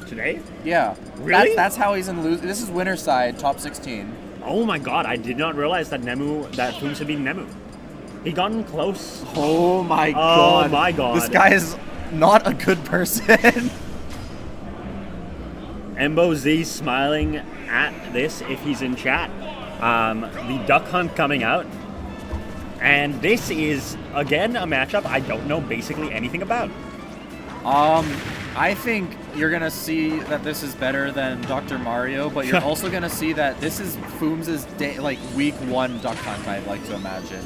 today? Yeah. Really? That's how he's in lose. This is winner's side, top 16. Oh my god, I did not realize that foomS had been Nemu. He gotten close. Oh my god. Oh my god. This guy is not a good person. Embo Z smiling at this if he's in chat. The Duck Hunt coming out. And this is, again, a matchup I don't know basically anything about. I think you're going to see that this is better than Dr. Mario, but you're also going to see that this is foom's week 1 Duck Hunt, I'd like to imagine.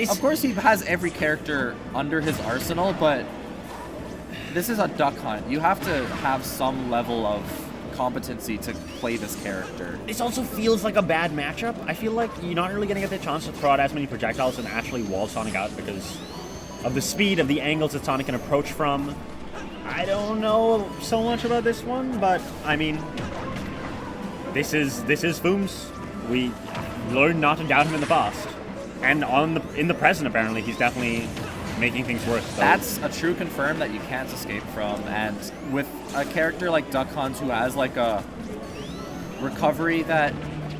Of course, he has every character under his arsenal, but this is a Duck Hunt. You have to have some level of competency to play this character. This also feels like a bad matchup. I feel like you're not really going to get the chance to throw out as many projectiles and actually wall Sonic out because of the speed of the angles that Sonic can approach from. I don't know so much about this one, but I mean, this is foom's. We learned not to doubt him in the past, and in the present apparently he's definitely making things worse. So. That's a true confirm that you can't escape from, and with a character like Duck Hunt who has like a recovery that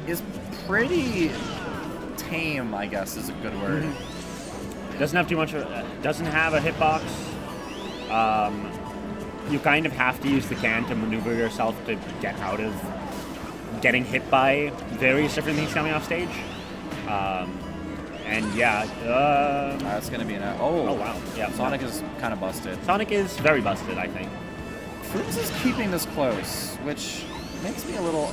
is pretty tame, I guess is a good word. Mm-hmm. Doesn't have too much. Doesn't have a hitbox. You kind of have to use the can to maneuver yourself to get out of getting hit by various different things coming off stage. And yeah, that's gonna be an oh wow, yeah. Sonic is kind of busted. Sonic is very busted, I think. foom's is keeping this close, which makes me a little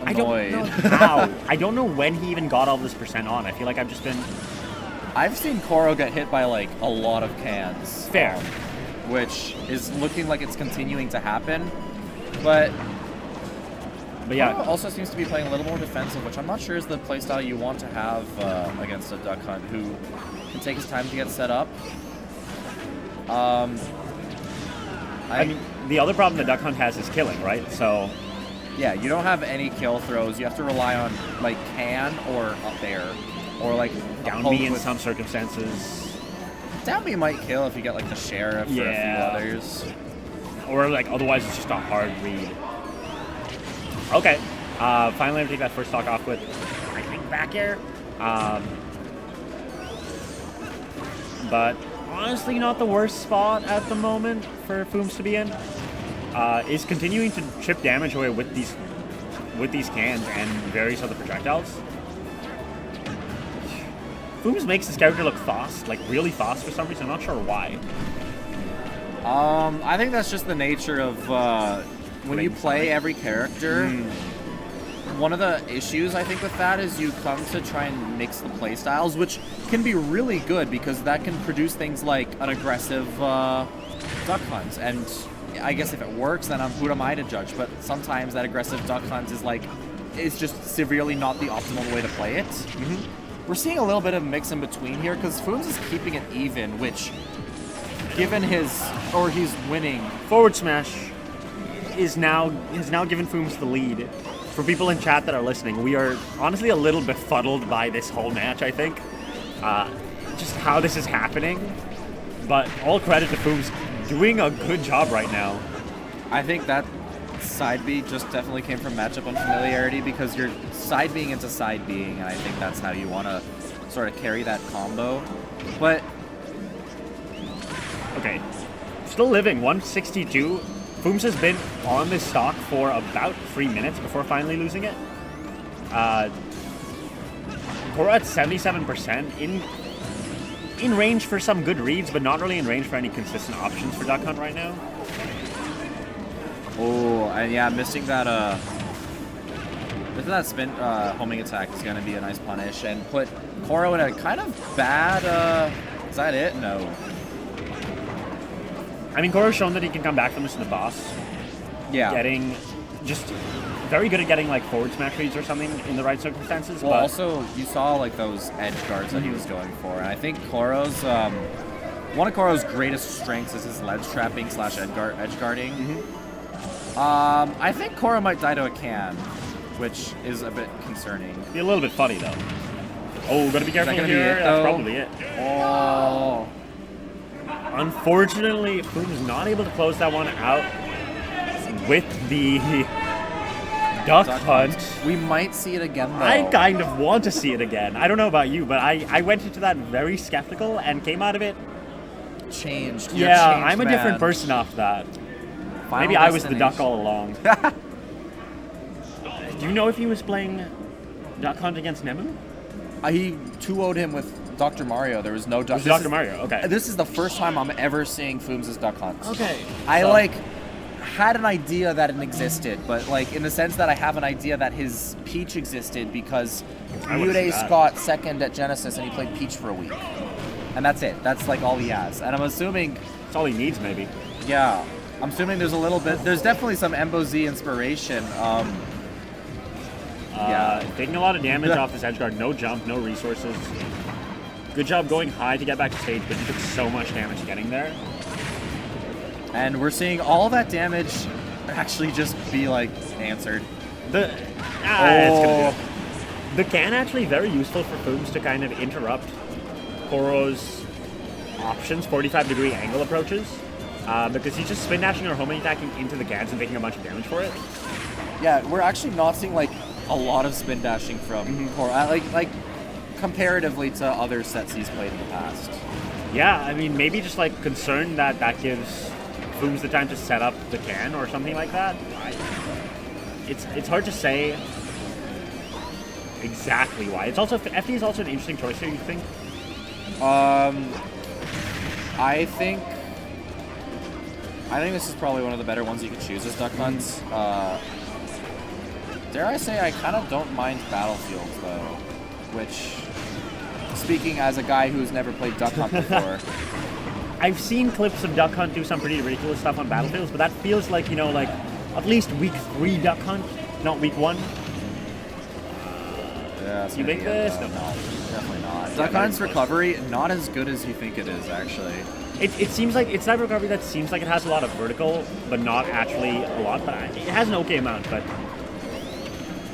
annoyed. I don't know how. I don't know when he even got all this percent on. I feel like I've seen Koro get hit by like a lot of cans. Fair. Which is looking like it's continuing to happen, but yeah, Koro also seems to be playing a little more defensive, which I'm not sure is the playstyle you want to have against a Duck Hunt who can take his time to get set up. I mean, the other problem the Duck Hunt has is killing, right? So yeah, you don't have any kill throws. You have to rely on like can or up air or like down B in some circumstances. Down B might kill if you get like the sheriff or a few others. Or like otherwise it's just a hard read. Okay. Finally I'm taking that first stock off with I think back air. But honestly not the worst spot at the moment for foom's to be in. Is continuing to chip damage away with these cans and various other projectiles. foom's makes this character look fast, like really fast for some reason. I'm not sure why. I think that's just the nature of when you play every character. One of the issues I think with that is you come to try and mix the playstyles, which can be really good because that can produce things like an aggressive Duck Hunt. And I guess if it works, then who am I to judge? But sometimes that aggressive Duck Hunt is like, it's just severely not the optimal way to play it. We're seeing a little bit of mix in between here because foom's is keeping it even, which, given he's winning. Forward smash is now given foom's the lead. For people in chat that are listening, we are honestly a little befuddled by this whole match, I think. Just how this is happening. But all credit to foom's doing a good job right now. I think that side B just definitely came from matchup unfamiliarity because you're side Bing into side Bing, and I think that's how you want to sort of carry that combo. But okay, still living 162. foom's has been on this stock for about 3 minutes before finally losing it. Koro at 77% in range for some good reads, but not really in range for any consistent options for Duck Hunt right now. Oh, and yeah, missing that spin homing attack is going to be a nice punish and put Koro in a kind of bad, is that it? No. I mean, Koro's shown that he can come back from this in the boss. Yeah. Just very good at getting like forward smash reads or something in the right circumstances. Well, but also, you saw like those edge guards that he was going for. And I think Koro's, one of Koro's greatest strengths is his ledge trapping / edge guarding. I think Koro might die to a can, which is a bit concerning. Be a little bit funny though. Oh, gotta be careful here. That's probably it. Oh. Unfortunately, foom's not able to close that one out. with the duck hunt. We might see it again, though. I kind of want to see it again. I don't know about you, but I went into that very skeptical and came out of it changed. Yeah, changed, I'm a man. different person after that. Final Maybe I was the duck Destination. all along. Do you know if he was playing Duck Hunt against Nemu? He 2-0'd him with Dr. Mario. There was no Duck. It was Dr. Mario, okay. This is the first time I'm ever seeing foom's Duck Hunt. Okay. I had an idea that it existed, but in the sense that I have an idea that his Peach existed because I would've seen Mudace that. got second at Genesis and he played Peach for a week. And that's it. That's all he has. And I'm assuming, That's all he needs, maybe. yeah, I'm assuming there's definitely some Embo Z inspiration. Yeah. Taking a lot of damage off this edge guard. No jump, no resources. Good job going high to get back to stage, but he took so much damage getting there. And we're seeing all that damage actually just be answered. It's gonna do it. The can actually very useful for foom's to kind of interrupt Koro's options, 45-degree angle approaches, because he's just spin dashing or homing attacking into the cans and taking a bunch of damage for it. Yeah, we're actually not seeing a lot of spin dashing from Koro, comparatively to other sets he's played in the past. Yeah, I mean, maybe just concerned that gives foom's the time to set up the can or something like that. It's hard to say exactly why. It's also FD is also an interesting choice here. You think? I think this is probably one of the better ones you could choose as Duck Hunts. Dare I say I kind of don't mind Battlefields though, which, speaking as a guy who's never played Duck Hunt before. I've seen clips of Duck Hunt do some pretty ridiculous stuff on Battlefields, but that feels like, at least week 3 Duck Hunt, not week 1. Yeah, You make this? No, definitely not. Duck Hunt's recovery, not as good as you think it is, actually. It seems like it's that recovery that seems like it has a lot of vertical, but not actually a lot. But it has an okay amount, but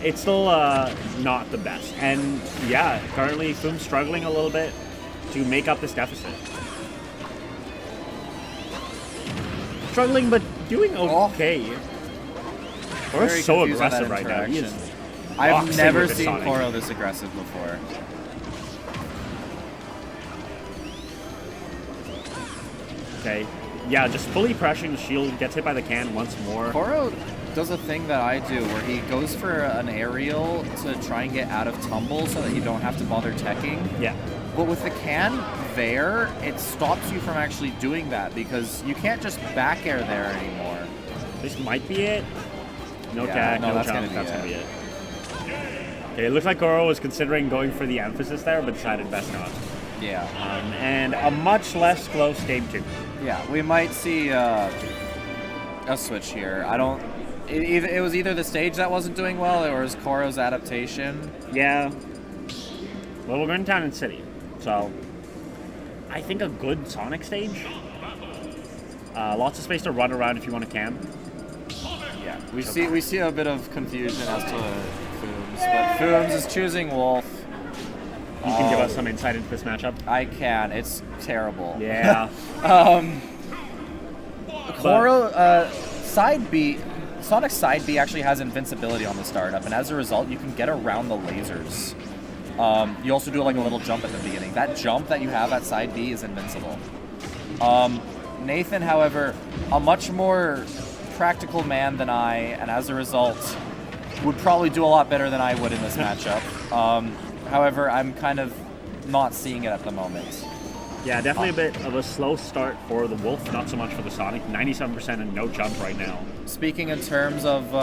it's still not the best. And yeah, currently foom's struggling a little bit to make up this deficit. Struggling, but doing okay. Koro's so confused on that aggressive right now. He is interaction. I've boxing never with seen Sonic. Koro this aggressive before. Okay. Yeah, just fully pressuring the shield, gets hit by the can once more. Koro does a thing that I do where he goes for an aerial to try and get out of tumble so that you don't have to bother teching. Yeah. But with the can there, it stops you from actually doing that because you can't just back air there anymore. This might be it. No Yeah, tag, no, no that's jump. gonna be That's it. gonna be it. Okay, it looks like Koro was considering going for the emphasis there, but decided best not. Yeah. And a much less close game 2. Yeah, we might see a switch here. It was either the stage that wasn't doing well or it was Koro's adaptation. Yeah. Well, we're going to Town and City, so I think a good Sonic stage. Lots of space to run around if you want to camp. Yeah, we see a bit of confusion as to foom's, but foom's is choosing Wolf. You can give us some insight into this matchup. I can. It's terrible. Yeah. Koro, side B, Sonic's side B actually has invincibility on the startup, and as a result, you can get around the lasers. You also do a little jump at the beginning. That jump that you have at side B is invincible. Nathan, however, a much more practical man than I, and as a result, would probably do a lot better than I would in this matchup. However, I'm kind of not seeing it at the moment. Yeah, definitely a bit of a slow start for the Wolf, not so much for the Sonic. 97% and no jump right now. Speaking in terms of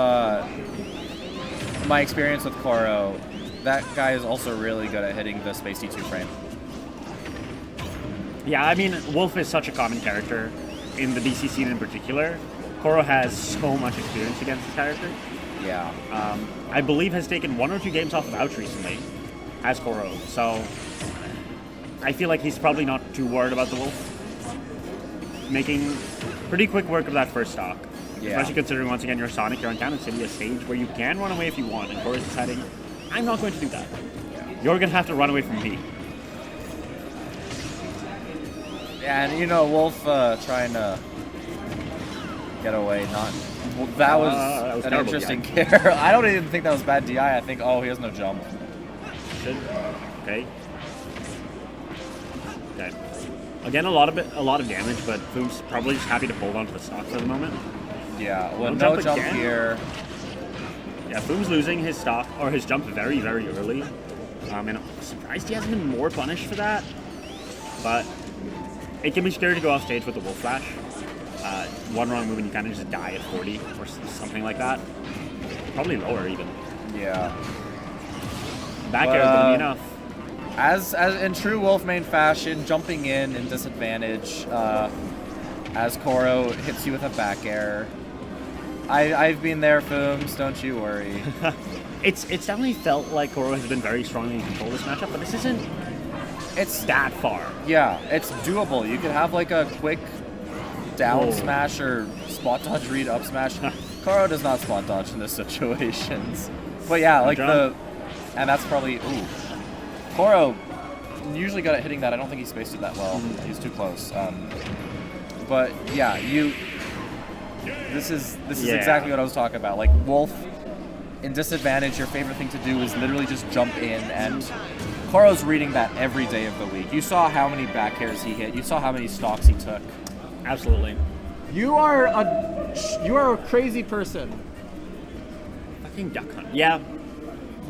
my experience with Koro, that guy is also really good at hitting the Space D2 frame. Yeah, I mean, Wolf is such a common character in the DC scene in particular. Koro has so much experience against this character. Yeah. I believe has taken 1 or 2 games off of Ouch recently as Koro, so I feel like he's probably not too worried about the Wolf. Making pretty quick work of that first stock. Yeah. Especially considering, once again, you're Sonic, you're on Town and City, a stage where you can run away if you want, and Koro's deciding, I'm not going to do that. Yeah. You're going to have to run away from me. And, Wolf trying to get away. Not well, that was an interesting care. I don't even think that was bad DI. I think he has no jump. Okay. Okay. Again, a lot of damage, but foom's probably just happy to hold on to the stock for the moment. Yeah. Well, no jump here. Yeah, foom's losing his stock or his jump very, very early. And I'm surprised he hasn't been more punished for that. But it can be scary to go off stage with the wolf flash. One wrong move and you kind of just die at 40 or something like that. Probably lower even. Yeah. Back air is going to be enough. As in true wolf main fashion, jumping in disadvantage as Koro hits you with a back air. I've been there, foom's, don't you worry. It's definitely felt like Koro has been very strongly in control of this matchup, but this isn't that far. Yeah, it's doable. You could have like a quick down smash or spot dodge read up smash. Koro does not spot dodge in this situations. But yeah, like and that's probably, Koro usually good at hitting that. I don't think he spaced it that well. He's too close. But yeah, this is exactly what I was talking about. Like wolf in disadvantage, your favorite thing to do is literally just jump in, and Koro's reading that every day of the week. You saw how many back airs he hit. You saw how many stocks he took. Absolutely. You are a crazy person. Fucking duck hunt. Yeah,